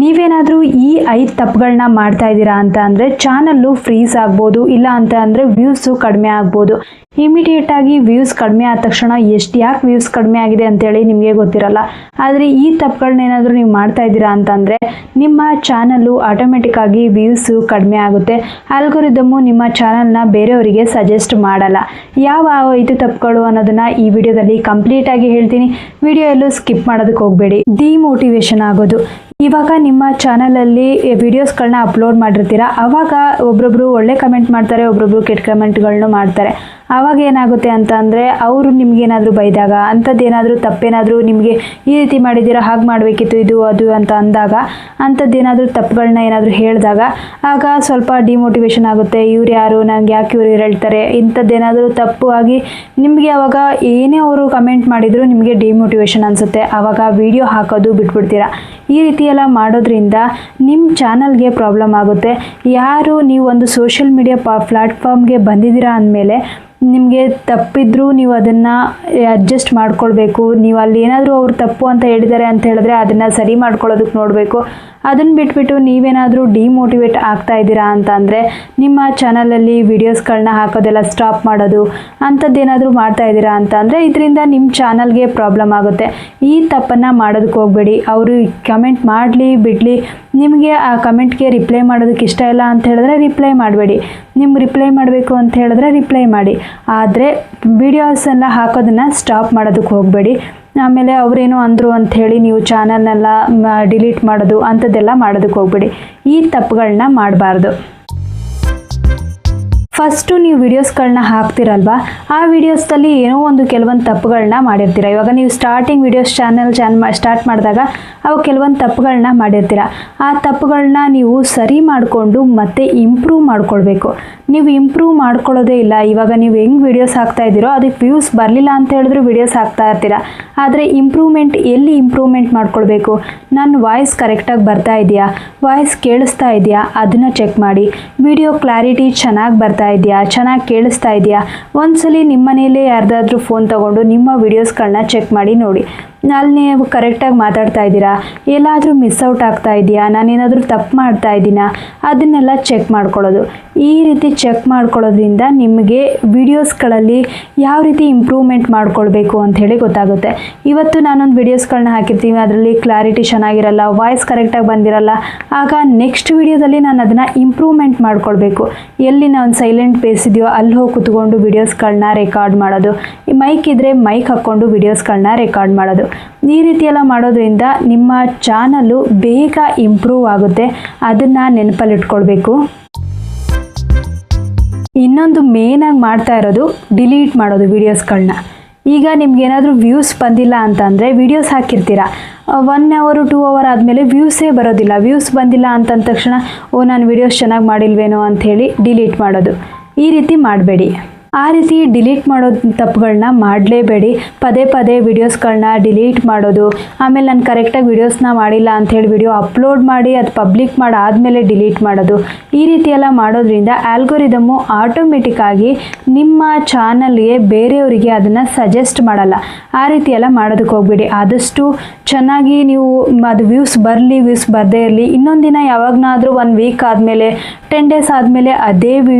ನೀವೇನಾದರೂ ಈ 5 ತಪ್ಪುಗಳನ್ನ ಮಾಡ್ತಾ ಇದ್ದೀರಾ ಅಂತ ಅಂದರೆ ಚಾನಲ್ಲು ಫ್ರೀಸ್ ಆಗ್ಬೋದು, ಇಲ್ಲ ಅಂತ ಅಂದರೆ ವ್ಯೂಸು ಕಡಿಮೆ ಆಗ್ಬೋದು. ಇಮಿಡಿಯೇಟಾಗಿ ವ್ಯೂಸ್ ಕಡಿಮೆ ಆದ ತಕ್ಷಣ ಯಾಕೆ ವ್ಯೂಸ್ ಕಡಿಮೆ ಆಗಿದೆ ಅಂತೇಳಿ ನಿಮಗೆ ಗೊತ್ತಿರಲ್ಲ. ಆದರೆ ಈ ತಪ್ಪುಗಳನ್ನೇನಾದರೂ ನೀವು ಮಾಡ್ತಾ ಇದ್ದೀರಾ ಅಂತಂದರೆ ನಿಮ್ಮ ಚಾನಲ್ಲು ಆಟೋಮೆಟಿಕ್ಕಾಗಿ ವ್ಯೂಸು ಕಡಿಮೆ ಆಗುತ್ತೆ. ಆಲ್ಗೊರಿದಮ್ಮು ನಿಮ್ಮ ಚಾನಲ್ನ ಬೇರೆಯವರಿಗೆ ಸಜೆಸ್ಟ್ ಮಾಡಲ್ಲ. ಯಾವ 5 ತಪ್ಪುಗಳು ಅನ್ನೋದನ್ನು ಈ ವಿಡಿಯೋದಲ್ಲಿ ಕಂಪ್ಲೀಟಾಗಿ ಹೇಳ್ತೀನಿ. ವಿಡಿಯೋ ಎಲ್ಲೂ ಸ್ಕಿಪ್ ಮಾಡೋದಕ್ಕೆ ಹೋಗಬೇಡಿ. ಡಿಮೋಟಿವೇಶನ್ ಆಗೋದು. ಇವಾಗ ನಿಮ್ಮ ಚಾನಲಲ್ಲಿ ವಿಡಿಯೋಸ್ಗಳನ್ನ ಅಪ್ಲೋಡ್ ಮಾಡಿರ್ತೀರ, ಆವಾಗ ಒಬ್ರೊಬ್ರು ಒಳ್ಳೆ ಕಮೆಂಟ್ ಮಾಡ್ತಾರೆ, ಒಬ್ರೊಬ್ರು ಕೆಟ್ಟ ಕಮೆಂಟ್ಗಳನ್ನೂ ಮಾಡ್ತಾರೆ. ಆವಾಗ ಏನಾಗುತ್ತೆ ಅಂತ ಅಂದರೆ ಅವರು ನಿಮಗೇನಾದರೂ ಬೈದಾಗ, ಅಂಥದ್ದೇನಾದರೂ ತಪ್ಪೇನಾದರೂ ನಿಮಗೆ ಈ ರೀತಿ ಮಾಡಿದ್ದೀರಾ, ಹಾಗೆ ಮಾಡಬೇಕಿತ್ತು, ಇದು ಅದು ಅಂತ ಅಂದಾಗ, ಅಂಥದ್ದೇನಾದರೂ ತಪ್ಪುಗಳನ್ನ ಏನಾದರೂ ಹೇಳಿದಾಗ ಆಗ ಸ್ವಲ್ಪ ಡಿಮೋಟಿವೇಶನ್ ಆಗುತ್ತೆ. ಇವ್ರು ಯಾರು, ನನಗೆ ಯಾಕೆ ಇವ್ರು ಹೇಳ್ತಾರೆ, ಇಂಥದ್ದೇನಾದರೂ ತಪ್ಪು ಆಗಿ ನಿಮಗೆ ಆವಾಗ ಏನೇ ಅವರು ಕಮೆಂಟ್ ಮಾಡಿದರೂ ನಿಮಗೆ ಡಿಮೋಟಿವೇಶನ್ ಅನಿಸುತ್ತೆ. ಆವಾಗ ವಿಡಿಯೋ ಹಾಕೋದು ಬಿಟ್ಬಿಡ್ತೀರಾ. ಈ ರೀತಿ ಎಲ್ಲ ಮಾಡೋದ್ರಿಂದ ನಿಮ್ಮ ಚಾನಲ್ಗೆ ಪ್ರಾಬ್ಲಮ್ ಆಗುತ್ತೆ. ಯಾರು ನೀವು ಒಂದು ಸೋಷಿಯಲ್ ಮೀಡಿಯಾ ಪ್ಲ್ಯಾಟ್ಫಾರ್ಮ್ಗೆ ಬಂದಿದ್ದೀರಾ ಅಂದಮೇಲೆ ನಿಮಗೆ ತಪ್ಪಿದ್ರೂ ನೀವು ಅದನ್ನು ಅಡ್ಜಸ್ಟ್ ಮಾಡ್ಕೊಳ್ಬೇಕು. ನೀವು ಅಲ್ಲಿ ಏನಾದರೂ ಅವ್ರು ತಪ್ಪು ಅಂತ ಹೇಳಿದ್ದಾರೆ ಅಂತ ಹೇಳಿದ್ರೆ ಅದನ್ನು ಸರಿ ಮಾಡ್ಕೊಳ್ಳೋದಕ್ಕೆ ನೋಡಬೇಕು. ಅದನ್ನು ಬಿಟ್ಬಿಟ್ಟು ನೀವೇನಾದರೂ ಡಿಮೋಟಿವೇಟ್ ಆಗ್ತಾ ಇದ್ದೀರಾ ಅಂತ ಅಂದರೆ ನಿಮ್ಮ ಚಾನಲಲ್ಲಿ ವಿಡಿಯೋಸ್ಗಳನ್ನ ಹಾಕೋದೆಲ್ಲ ಸ್ಟಾಪ್ ಮಾಡೋದು, ಅಂಥದ್ದೇನಾದರೂ ಮಾಡ್ತಾ ಇದ್ದೀರಾ ಅಂತ ಅಂದರೆ ಇದರಿಂದ ನಿಮ್ಮ ಚಾನಲ್ಗೆ ಪ್ರಾಬ್ಲಮ್ ಆಗುತ್ತೆ. ಈ ತಪ್ಪನ್ನು ಮಾಡೋದಕ್ಕೆ ಹೋಗಬೇಡಿ. ಅವರು ಕಮೆಂಟ್ ಮಾಡಲಿ ಬಿಡಲಿ, ನಿಮಗೆ ಆ ಕಮೆಂಟ್ಗೆ ರಿಪ್ಲೈ ಮಾಡೋದಕ್ಕೆ ಇಷ್ಟ ಇಲ್ಲ ಅಂತ ಹೇಳಿದ್ರೆ ರಿಪ್ಲೈ ಮಾಡಬೇಡಿ. ನಿಮ್ಗೆ ರಿಪ್ಲೈ ಮಾಡಬೇಕು ಅಂತ ಹೇಳಿದ್ರೆ ರಿಪ್ಲೈ ಮಾಡಿ. ಆದರೆ ವಿಡಿಯೋಸೆಲ್ಲ ಹಾಕೋದನ್ನು ಸ್ಟಾಪ್ ಮಾಡೋದಕ್ಕೆ ಹೋಗಬೇಡಿ. ಆಮೇಲೆ ಅವರೇನೋ ಅಂದರು ಅಂಥೇಳಿ ನೀವು ಚಾನಲ್ನೆಲ್ಲ ಡಿಲೀಟ್ ಮಾಡೋದು ಅಂಥದ್ದೆಲ್ಲ ಮಾಡೋದಕ್ಕೆ ಹೋಗಬೇಡಿ. ಈ ತಪ್ಪುಗಳನ್ನ ಮಾಡಬಾರ್ದು. ಫಸ್ಟು ನೀವು ವಿಡಿಯೋಸ್ಗಳನ್ನ ಹಾಕ್ತಿರಲ್ವ, ಆ ವಿಡಿಯೋಸ್ದಲ್ಲಿ ಏನೋ ಕೆಲವೊಂದು ತಪ್ಪುಗಳನ್ನ ಮಾಡಿರ್ತೀರ. ಇವಾಗ ನೀವು ಸ್ಟಾರ್ಟಿಂಗ್ ವಿಡಿಯೋಸ್ ಚಾನಲ್ ಸ್ಟಾರ್ಟ್ ಮಾಡಿದಾಗ ಅವು ಕೆಲವೊಂದು ತಪ್ಪುಗಳನ್ನ ಮಾಡಿರ್ತೀರ. ಆ ತಪ್ಪುಗಳನ್ನ ನೀವು ಸರಿ ಮಾಡಿಕೊಂಡು ಮತ್ತೆ ಇಂಪ್ರೂವ್ ಮಾಡ್ಕೊಳ್ಬೇಕು. ನೀವು ಇಂಪ್ರೂವ್ ಮಾಡ್ಕೊಳ್ಳೋದೇ ಇಲ್ಲ. ಇವಾಗ ನೀವು ಹೆಂಗೆ ವಿಡಿಯೋಸ್ ಹಾಕ್ತಾ ಇದ್ದೀರೋ ಅದಕ್ಕೆ ವ್ಯೂಸ್ ಬರಲಿಲ್ಲ ಅಂತ ಹೇಳಿದ್ರು ವಿಡಿಯೋಸ್ ಹಾಕ್ತಾ ಇರ್ತೀರ. ಆದರೆ ಎಲ್ಲಿ ಇಂಪ್ರೂವ್ಮೆಂಟ್ ಮಾಡ್ಕೊಳ್ಬೇಕು? ನನ್ನ ವಾಯ್ಸ್ ಕರೆಕ್ಟಾಗಿ ಬರ್ತಾ ಇದೆಯಾ, ವಾಯ್ಸ್ ಕೇಳಿಸ್ತಾ ಇದೆಯಾ, ಅದನ್ನು ಚೆಕ್ ಮಾಡಿ. ವಿಡಿಯೋ ಕ್ಲಾರಿಟಿ ಚೆನ್ನಾಗಿ ಬರ್ತಾ ಇದೆಯಾ, ಚೆನ್ನಾಗಿ ಕೇಳಿಸ್ತಾ ಇದೆಯಾ. ಒಂದ್ಸಲಿ ನಿಮ್ಮ ಮನೆಯಲ್ಲೇ ಯಾರ್ದಾದ್ರೂ ಫೋನ್ ತೊಗೊಂಡು ನಿಮ್ಮ ವಿಡಿಯೋಸ್ಗಳನ್ನ ಚೆಕ್ ಮಾಡಿ ನೋಡಿ. ಅಲ್ಲಿ ನೀವು ಕರೆಕ್ಟಾಗಿ ಮಾತಾಡ್ತಾ ಇದ್ದೀರಾ, ಎಲ್ಲಾದರೂ ಮಿಸ್ ಔಟ್ ಆಗ್ತಾ ಇದೆಯಾ, ನಾನೇನಾದರೂ ತಪ್ಪು ಮಾಡ್ತಾ ಇದ್ದೀನಾ, ಅದನ್ನೆಲ್ಲ ಚೆಕ್ ಮಾಡ್ಕೊಳ್ಳೋದು. ಈ ರೀತಿ ಚೆಕ್ ಮಾಡ್ಕೊಳ್ಳೋದ್ರಿಂದ ನಿಮಗೆ ವಿಡಿಯೋಸ್ಗಳಲ್ಲಿ ಯಾವ ರೀತಿ ಇಂಪ್ರೂವ್ಮೆಂಟ್ ಮಾಡ್ಕೊಳ್ಬೇಕು ಅಂಥೇಳಿ ಗೊತ್ತಾಗುತ್ತೆ. ಇವತ್ತು ನಾನೊಂದು ವಿಡಿಯೋಸ್ಗಳನ್ನ ಹಾಕಿರ್ತೀವಿ, ಅದರಲ್ಲಿ ಕ್ಲಾರಿಟಿ ಚೆನ್ನಾಗಿರಲ್ಲ, ವಾಯ್ಸ್ ಕರೆಕ್ಟಾಗಿ ಬಂದಿರಲ್ಲ. ಆಗ ನೆಕ್ಸ್ಟ್ ವಿಡಿಯೋದಲ್ಲಿ ನಾನು ಅದನ್ನು ಇಂಪ್ರೂವ್ಮೆಂಟ್ ಮಾಡ್ಕೊಳ್ಬೇಕು. ಎಲ್ಲಿ ನಾನು ಸೈಲೆಂಟ್ ಪ್ಲೇಸ್ ಇದೆಯೋ ಅಲ್ಲಿ ಹೋಗಿ ಕೂತ್ಕೊಂಡು ವಿಡಿಯೋಸ್ಗಳನ್ನ ರೆಕಾರ್ಡ್ ಮಾಡೋದು. ಮೈಕ್ ಇದ್ದರೆ ಮೈಕ್ ಹಾಕ್ಕೊಂಡು ವಿಡಿಯೋಸ್ಗಳನ್ನ ರೆಕಾರ್ಡ್ ಮಾಡೋದು. ಈ ರೀತಿ ಎಲ್ಲ ಮಾಡೋದ್ರಿಂದ ನಿಮ್ಮ ಚಾನಲ್ಲು ಬೇಗ ಇಂಪ್ರೂವ್ ಆಗುತ್ತೆ. ಅದನ್ನು ನೆನಪಲ್ಲಿಟ್ಕೊಳ್ಬೇಕು. ಇನ್ನೊಂದು ಮೇನಾಗಿ ಮಾಡ್ತಾ ಇರೋದು ಡಿಲೀಟ್ ಮಾಡೋದು ವಿಡಿಯೋಸ್ಗಳನ್ನ. ಈಗ ನಿಮ್ಗೇನಾದರೂ ವ್ಯೂಸ್ ಬಂದಿಲ್ಲ ಅಂತಂದರೆ ವಿಡಿಯೋಸ್ ಹಾಕಿರ್ತೀರ, 1 hour 2 hour ಆದಮೇಲೆ ವ್ಯೂಸೇ ಬರೋದಿಲ್ಲ. ವ್ಯೂಸ್ ಬಂದಿಲ್ಲ ಅಂತಂದ ತಕ್ಷಣ ನಾನು ವಿಡಿಯೋಸ್ ಚೆನ್ನಾಗಿ ಮಾಡಿಲ್ವೇನೋ ಅಂಥೇಳಿ ಡಿಲೀಟ್ ಮಾಡೋದು. ಈ ರೀತಿ ಮಾಡಬೇಡಿ. ಆ ರೀತಿ ಡಿಲೀಟ್ ಮಾಡೋ ತಪ್ಪುಗಳನ್ನ ಮಾಡಲೇಬೇಡಿ. ಪದೇ ಪದೇ ವಿಡಿಯೋಸ್ಗಳನ್ನ ಡಿಲೀಟ್ ಮಾಡೋದು, ಆಮೇಲೆ ನಾನು ಕರೆಕ್ಟಾಗಿ ವಿಡಿಯೋಸ್ನ ಮಾಡಿಲ್ಲ ಅಂಥೇಳಿ ವಿಡಿಯೋ ಅಪ್ಲೋಡ್ ಮಾಡಿ ಅದು ಪಬ್ಲಿಕ್ ಮಾಡಿ ಆದಮೇಲೆ ಡಿಲೀಟ್ ಮಾಡೋದು. ಈ ರೀತಿ ಎಲ್ಲ ಮಾಡೋದ್ರಿಂದ ಆಲ್ಗೊರಿದಮ್ಮು ಆಟೋಮೆಟಿಕ್ಕಾಗಿ ನಿಮ್ಮ ಚಾನಲ್ಗೆ ಬೇರೆಯವರಿಗೆ ಅದನ್ನು ಸಜೆಸ್ಟ್ ಮಾಡಲ್ಲ. ಆ ರೀತಿ ಎಲ್ಲ ಮಾಡೋದಕ್ಕೆ ಹೋಗ್ಬೇಡಿ. ಆದಷ್ಟು ಚೆನ್ನಾಗಿ ನೀವು ಅದು ವ್ಯೂಸ್ ಬರಲಿ, ವ್ಯೂಸ್ ಬರದೇ ಇರಲಿ, ಇನ್ನೊಂದು ದಿನ ಯಾವಾಗನಾದರೂ 1 week ಆದಮೇಲೆ 10 days ಆದಮೇಲೆ ಅದೇ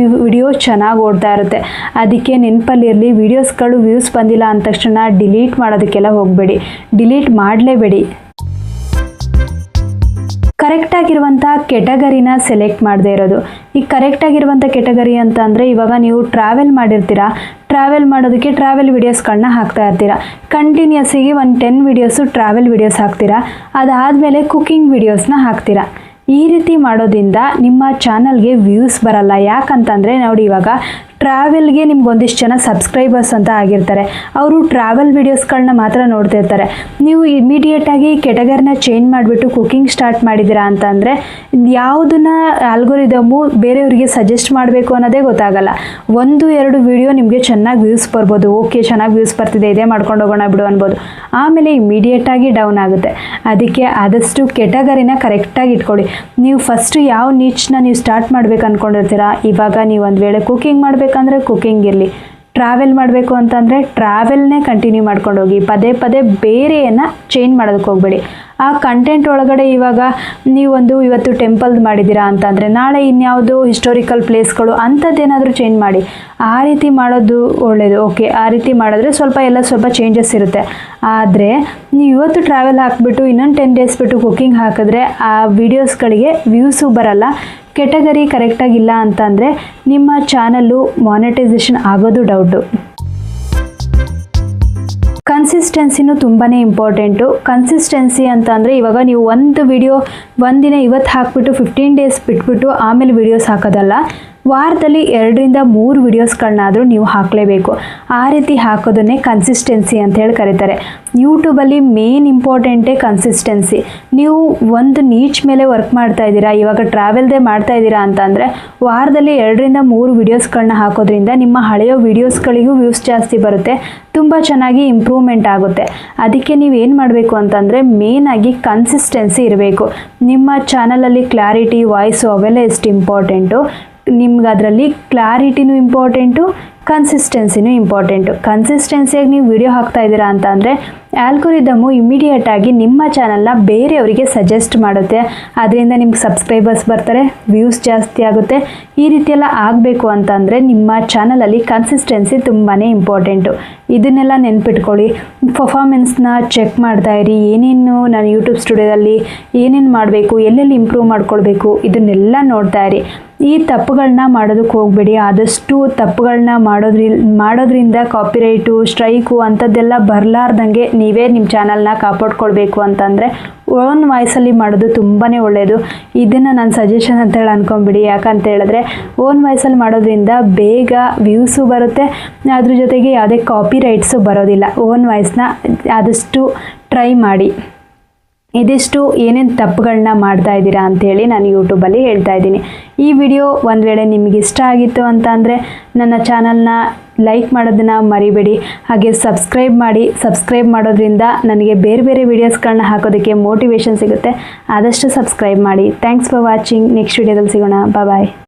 ವಿಡಿಯೋ ಚೆನ್ನಾಗಿ ಓಡ್ತಾ ಇರುತ್ತೆ. ಅದಕ್ಕೆ ನೆನಪಲ್ಲಿರಲಿ, ವಿಡಿಯೋಸ್ಗಳು ವ್ಯೂಸ್ ಬಂದಿಲ್ಲ ಅಂದ ತಕ್ಷಣ ಡಿಲೀಟ್ ಮಾಡೋದಕ್ಕೆಲ್ಲ ಹೋಗಬೇಡಿ. ಡಿಲೀಟ್ ಮಾಡಲೇಬೇಡಿ. ಕರೆಕ್ಟಾಗಿರುವಂಥ ಕೆಟಗರಿನ ಸೆಲೆಕ್ಟ್ ಮಾಡದೇ ಇರೋದು. ಈ ಕರೆಕ್ಟಾಗಿರುವಂಥ ಕೆಟಗರಿ ಅಂತ ಅಂದರೆ ಇವಾಗ ನೀವು ಟ್ರಾವೆಲ್ ಮಾಡಿರ್ತೀರಾ, ಟ್ರಾವೆಲ್ ಮಾಡೋದಕ್ಕೆ ಟ್ರಾವೆಲ್ ವಿಡಿಯೋಸ್ಗಳನ್ನ ಹಾಕ್ತಾ ಇರ್ತೀರಾ. ಕಂಟಿನ್ಯೂಸಿಗೆ ಒಂದು 10 ವೀಡಿಯೋಸು ಟ್ರಾವೆಲ್ ವಿಡಿಯೋಸ್ ಹಾಕ್ತೀರಾ, ಅದಾದಮೇಲೆ ಕುಕ್ಕಿಂಗ್ ವಿಡಿಯೋಸ್ನ ಹಾಕ್ತೀರಾ. ಈ ರೀತಿ ಮಾಡೋದ್ರಿಂದ ನಿಮ್ಮ ಚಾನಲ್ಗೆ ವ್ಯೂಸ್ ಬರಲ್ಲ. ಯಾಕಂತಂದರೆ ನೋಡಿ, ಇವಾಗ ಟ್ರಾವೆಲ್ಗೆ ನಿಮ್ಗೊಂದಿಷ್ಟು ಜನ ಸಬ್ಸ್ಕ್ರೈಬರ್ಸ್ ಅಂತ ಆಗಿರ್ತಾರೆ. ಅವರು ಟ್ರಾವೆಲ್ ವಿಡಿಯೋಸ್ಗಳನ್ನ ಮಾತ್ರ ನೋಡ್ತಾ ಇರ್ತಾರೆ. ನೀವು ಇಮಿಡಿಯೇಟಾಗಿ ಕೆಟಗರಿನ ಚೇಂಜ್ ಮಾಡಿಬಿಟ್ಟು ಕುಕ್ಕಿಂಗ್ ಸ್ಟಾರ್ಟ್ ಮಾಡಿದ್ದೀರಾ ಅಂತಂದರೆ ಯಾವುದನ್ನು ಆಲ್ಗೊರಿದಮ್ಮು ಬೇರೆಯವರಿಗೆ ಸಜೆಸ್ಟ್ ಮಾಡಬೇಕು ಅನ್ನೋದೇ ಗೊತ್ತಾಗಲ್ಲ. 1-2 ವಿಡಿಯೋ ನಿಮಗೆ ಚೆನ್ನಾಗಿ ವ್ಯೂಸ್ ಬರ್ಬೋದು, ಓಕೆ ಚೆನ್ನಾಗಿ ವ್ಯೂಸ್ ಬರ್ತಿದೆ, ಇದೇ ಮಾಡ್ಕೊಂಡು ಹೋಗೋಣ ಬಿಡು ಅನ್ಬೋದು. ಆಮೇಲೆ ಇಮಿಡಿಯೇಟಾಗಿ ಡೌನ್ ಆಗುತ್ತೆ. ಅದಕ್ಕೆ ಆದಷ್ಟು ಕೆಟಗರಿನ ಕರೆಕ್ಟಾಗಿ ಇಟ್ಕೊಳ್ಳಿ. ನೀವು ಫಸ್ಟು ಯಾವ ನೀಚ್ನ ನೀವು ಸ್ಟಾರ್ಟ್ ಮಾಡ್ಬೇಕು ಅಂದ್ಕೊಂಡಿರ್ತೀರಾ, ಇವಾಗ ನೀವು ಒಂದು ವೇಳೆ ಕುಕ್ಕಿಂಗ್ ಮಾಡಬೇಕಂದ್ರೆ ಕುಕ್ಕಿಂಗ್ ಇರಲಿ, ಟ್ರಾವೆಲ್ ಮಾಡಬೇಕು ಅಂತಂದರೆ ಟ್ರಾವೆಲ್ನೇ ಕಂಟಿನ್ಯೂ ಮಾಡ್ಕೊಂಡು ಹೋಗಿ. ಪದೇ ಪದೇ ಬೇರೆಯನ್ನು ಚೇಂಜ್ ಮಾಡೋದಕ್ಕೆ ಹೋಗಬೇಡಿ. ಆ ಕಂಟೆಂಟ್ ಒಳಗಡೆ ಇವಾಗ ನೀವೊಂದು ಇವತ್ತು ಟೆಂಪಲ್ ಮಾಡಿದ್ದೀರಾ ಅಂತಂದರೆ ನಾಳೆ ಇನ್ಯಾವುದು ಹಿಸ್ಟೋರಿಕಲ್ ಪ್ಲೇಸ್ಗಳು ಅಂಥದ್ದೇನಾದರೂ ಚೇಂಜ್ ಮಾಡಿ. ಆ ರೀತಿ ಮಾಡೋದು ಒಳ್ಳೆಯದು. ಓಕೆ, ಆ ರೀತಿ ಮಾಡಿದ್ರೆ ಸ್ವಲ್ಪ ಚೇಂಜಸ್ ಇರುತ್ತೆ. ಆದರೆ ನೀವು ಇವತ್ತು ಟ್ರಾವೆಲ್ ಹಾಕಿಬಿಟ್ಟು ಇನ್ನೊಂದು 10 ಡೇಸ್ ಬಿಟ್ಟು ಕುಕ್ಕಿಂಗ್ ಹಾಕಿದ್ರೆ ಆ ವಿಡಿಯೋಸ್ಗಳಿಗೆ ವ್ಯೂಸು ಬರಲ್ಲ, ಕೆಟಗರಿ ಕರೆಕ್ಟಾಗಿಲ್ಲ ಅಂತಂದರೆ ನಿಮ್ಮ ಚಾನಲ್ಲು ಮಾನಿಟೈಸೇಷನ್ ಆಗೋದು ಡೌಟು. ಕನ್ಸಿಸ್ಟೆನ್ಸಿನೂ ತುಂಬಾ ಇಂಪಾರ್ಟೆಂಟು. ಕನ್ಸಿಸ್ಟೆನ್ಸಿ ಅಂತ ಅಂದರೆ ಇವಾಗ ನೀವು ಒಂದು ವಿಡಿಯೋ ಒಂದಿನ ಇವತ್ತು ಹಾಕ್ಬಿಟ್ಟು 15 ಡೇಸ್ ಬಿಟ್ಬಿಟ್ಟು ಆಮೇಲೆ ವಿಡಿಯೋಸ್ ಹಾಕೋದಲ್ಲ, ವಾರದಲ್ಲಿ 2 ರಿಂದ 3 ವಿಡಿಯೋಸ್ಗಳನ್ನಾದರೂ ನೀವು ಹಾಕಲೇಬೇಕು. ಆ ರೀತಿ ಹಾಕೋದನ್ನೇ ಕನ್ಸಿಸ್ಟೆನ್ಸಿ ಅಂತ ಹೇಳಿ ಕರೀತಾರೆ. ಯೂಟ್ಯೂಬಲ್ಲಿ ಮೇನ್ ಇಂಪಾರ್ಟೆಂಟೇ ಕನ್ಸಿಸ್ಟೆನ್ಸಿ. ನೀವು ಒಂದು ನೀಚ್ ಮೇಲೆ ವರ್ಕ್ ಮಾಡ್ತಾ ಇದ್ದೀರಾ, ಇವಾಗ ಟ್ರಾವೆಲ್ದೇ ಮಾಡ್ತಾ ಇದ್ದೀರಾ ಅಂತಂದರೆ ವಾರದಲ್ಲಿ 2 ರಿಂದ 3 ವಿಡಿಯೋಸ್ಗಳನ್ನ ಹಾಕೋದ್ರಿಂದ ನಿಮ್ಮ ಹಳೆಯೋ ವಿಡಿಯೋಸ್ಗಳಿಗೂ ವ್ಯೂಸ್ ಜಾಸ್ತಿ ಬರುತ್ತೆ, ತುಂಬ ಚೆನ್ನಾಗಿ ಇಂಪ್ರೂವ್ಮೆಂಟ್ ಆಗುತ್ತೆ. ಅದಕ್ಕೆ ನೀವು ಏನು ಮಾಡಬೇಕು ಅಂತಂದರೆ ಮೇನಾಗಿ ಕನ್ಸಿಸ್ಟೆನ್ಸಿ ಇರಬೇಕು. ನಿಮ್ಮ ಚಾನಲಲ್ಲಿ ಕ್ಲಾರಿಟಿ, ವಾಯ್ಸು ಅವೆಲ್ಲ ಎಷ್ಟು ಇಂಪಾರ್ಟೆಂಟು, ನಿಮ್ಗೆ ಅದರಲ್ಲಿ ಕ್ಲಾರಿಟಿನೂ ಇಂಪಾರ್ಟೆಂಟು, ಕನ್ಸಿಸ್ಟೆನ್ಸಿನೂ ಇಂಪಾರ್ಟೆಂಟು. ಕನ್ಸಿಸ್ಟೆನ್ಸಿಯಾಗಿ ನೀವು ವಿಡಿಯೋ ಹಾಕ್ತಾ ಇದ್ದೀರಾ ಅಂತ ಅಂದರೆ ಆಲ್ಗೋರಿದಮು ಇಮಿಡಿಯೇಟಾಗಿ ನಿಮ್ಮ ಚಾನಲ್ನ ಬೇರೆಯವರಿಗೆ ಸಜೆಸ್ಟ್ ಮಾಡುತ್ತೆ. ಅದರಿಂದ ನಿಮ್ಗೆ ಸಬ್ಸ್ಕ್ರೈಬರ್ಸ್ ಬರ್ತಾರೆ, ವ್ಯೂಸ್ ಜಾಸ್ತಿ ಆಗುತ್ತೆ. ಈ ರೀತಿಯೆಲ್ಲ ಆಗಬೇಕು ಅಂತಂದರೆ ನಿಮ್ಮ ಚಾನಲಲ್ಲಿ ಕನ್ಸಿಸ್ಟೆನ್ಸಿ ತುಂಬಾ ಇಂಪಾರ್ಟೆಂಟು. ಇದನ್ನೆಲ್ಲ ನೆನ್ಪಿಟ್ಕೊಳ್ಳಿ. ಪರ್ಫಾರ್ಮೆನ್ಸ್ನ ಚೆಕ್ ಮಾಡ್ತಾಯಿರಿ. ಏನೇನು ನಾನು ಯೂಟ್ಯೂಬ್ ಸ್ಟುಡಿಯೋದಲ್ಲಿ ಏನೇನು ಮಾಡಬೇಕು, ಎಲ್ಲೆಲ್ಲಿ ಇಂಪ್ರೂವ್ ಮಾಡ್ಕೊಳ್ಬೇಕು, ಇದನ್ನೆಲ್ಲ ನೋಡ್ತಾ ಇರಿ. ಈ ತಪ್ಪುಗಳನ್ನ ಮಾಡೋದಕ್ಕೆ ಹೋಗಬೇಡಿ. ಆದಷ್ಟು ತಪ್ಪುಗಳನ್ನ ಮಾಡೋದ್ರಿಂದ ಕಾಪಿರೈಟು, ಸ್ಟ್ರೈಕು ಅಂಥದ್ದೆಲ್ಲ ಬರಲಾರ್ದಂಗೆ ನೀವೇ ನಿಮ್ಮ ಚಾನಲ್ನ ಕಾಪಾಡ್ಕೊಳ್ಬೇಕು ಅಂತಂದರೆ ಓನ್ ವಾಯ್ಸಲ್ಲಿ ಮಾಡೋದು ತುಂಬಾ ಒಳ್ಳೆಯದು. ಇದನ್ನು ನಾನು ಸಜೆಷನ್ ಅಂತೇಳಿ ಅನ್ಕೊಂಬಿಡಿ. ಯಾಕಂತ ಹೇಳಿದ್ರೆ ಓನ್ ವಾಯ್ಸಲ್ಲಿ ಮಾಡೋದ್ರಿಂದ ಬೇಗ ವ್ಯೂಸು ಬರುತ್ತೆ, ಅದ್ರ ಜೊತೆಗೆ ಯಾವುದೇ ಕಾಪಿರೈಟ್ಸು ಬರೋದಿಲ್ಲ. ಓನ್ ವಾಯ್ಸ್ನ ಆದಷ್ಟು ಟ್ರೈ ಮಾಡಿ. ಇದಿಷ್ಟು ಏನೇನು ತಪ್ಪುಗಳನ್ನ ಮಾಡ್ತಾ ಇದ್ದೀರಾ ಅಂಥೇಳಿ ನಾನು ಯೂಟ್ಯೂಬಲ್ಲಿ ಹೇಳ್ತಾ ಇದ್ದೀನಿ. ಈ ವಿಡಿಯೋ ಒಂದು ವೇಳೆ ನಿಮಗೆ ಇಷ್ಟ ಆಗಿತ್ತು ಅಂತ ಅಂದರೆ ನನ್ನ ಚಾನಲ್ನ ಲೈಕ್ ಮಾಡೋದನ್ನು ಮರಿಬೇಡಿ. ಹಾಗೆ ಸಬ್ಸ್ಕ್ರೈಬ್ ಮಾಡಿ. ಸಬ್ಸ್ಕ್ರೈಬ್ ಮಾಡೋದ್ರಿಂದ ನನಗೆ ಬೇರೆ ಬೇರೆ ವೀಡಿಯೋಸ್ಗಳನ್ನ ಹಾಕೋದಕ್ಕೆ ಮೋಟಿವೇಶನ್ ಸಿಗುತ್ತೆ. ಆದಷ್ಟು ಸಬ್ಸ್ಕ್ರೈಬ್ ಮಾಡಿ. Thanks for watching. ನೆಕ್ಸ್ಟ್ ವಿಡಿಯೋದಲ್ಲಿ ಸಿಗೋಣ. ಬಾಯ್.